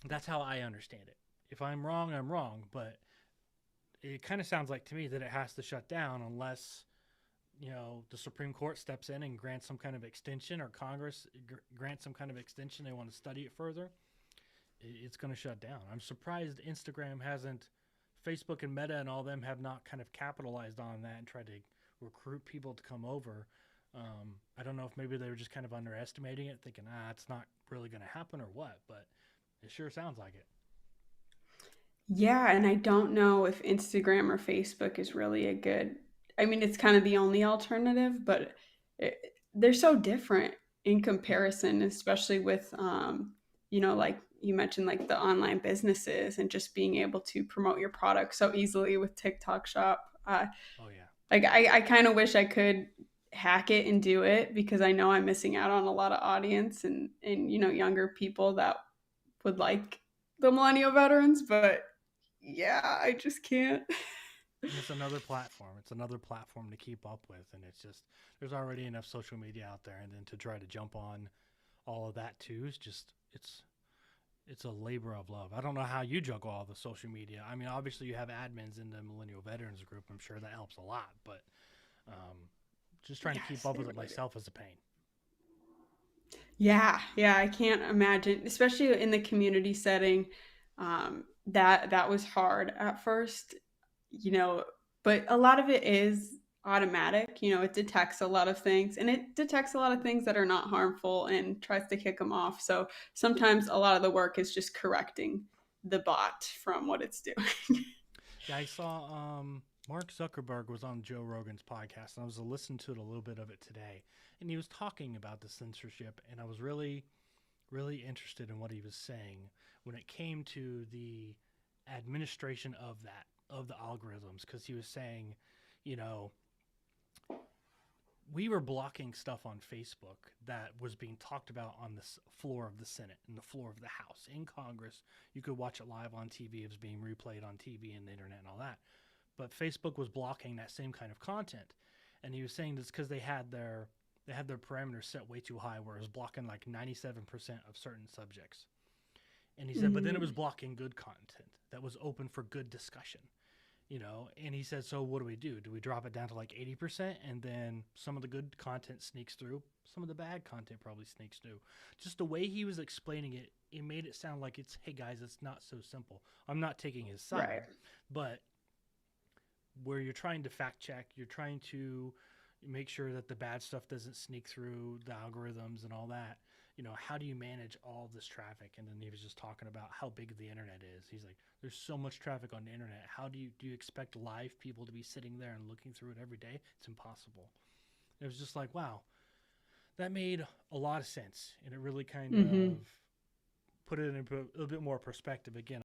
That's how I understand it. If I'm wrong, I'm wrong, but it kind of sounds like to me that it has to shut down unless the Supreme Court steps in and grants some kind of extension, or Congress grants some kind of extension. They want to study it further. It's going to shut down. I'm surprised Instagram hasn't, Facebook and Meta and all them have not kind of capitalized on that and tried to recruit people to come over. I don't know if maybe they were just kind of underestimating it, thinking, it's not really going to happen or what, but it sure sounds like it. Yeah, and I don't know if Instagram or Facebook is really a good. I mean, it's kind of the only alternative, but it, they're so different in comparison, especially with like you mentioned, like the online businesses and just being able to promote your product so easily with TikTok Shop. Oh, yeah. Like I kind of wish I could hack it and do it because I know I'm missing out on a lot of audience and younger people that would like the millennial veterans, but yeah, I just can't. It's another platform. It's another platform to keep up with, and it's just there's already enough social media out there, and then to try to jump on all of that too is just it's a labor of love. I don't know how you juggle all the social media. I mean, obviously you have admins in the Millennial Veterans Group. I'm sure that helps a lot, but um, just trying to keep Yes, up they with it really do. myself is a pain. Yeah, yeah, I can't imagine, especially in the community setting. That was hard at first, you know, but a lot of it is automatic. It detects a lot of things, and it detects a lot of things that are not harmful and tries to kick them off. So sometimes a lot of the work is just correcting the bot from what it's doing. Yeah, I saw Mark Zuckerberg was on Joe Rogan's podcast, and I was listening to it a little bit of it today, and he was talking about the censorship, and I was really interested in what he was saying when it came to the administration of the algorithms, because he was saying, you know, we were blocking stuff on Facebook that was being talked about on the floor of the Senate and the floor of the House in Congress. You could watch it live on TV. It was being replayed on TV and the internet and all that. But Facebook was blocking that same kind of content, and he was saying this because they had their parameters set way too high, where it was blocking like 97% of certain subjects. And he said, but then it was Mm, blocking good content that was open for good discussion. And he said, so what do we do? Do we drop it down to like 80%, and then some of the good content sneaks through, some of the bad content probably sneaks through? Just the way he was explaining it, it made it sound like it's, hey guys, it's not so simple. I'm not taking his right. side, but where you're trying to fact check, you're trying to make sure that the bad stuff doesn't sneak through the algorithms and all that. How do you manage all this traffic? And then he was just talking about how big the internet is. He's like, there's so much traffic on the internet. How do you expect live people to be sitting there and looking through it every day? It's impossible. It was just like, wow, that made a lot of sense, and it really kind Hmm. of put it in a little bit more perspective. Again,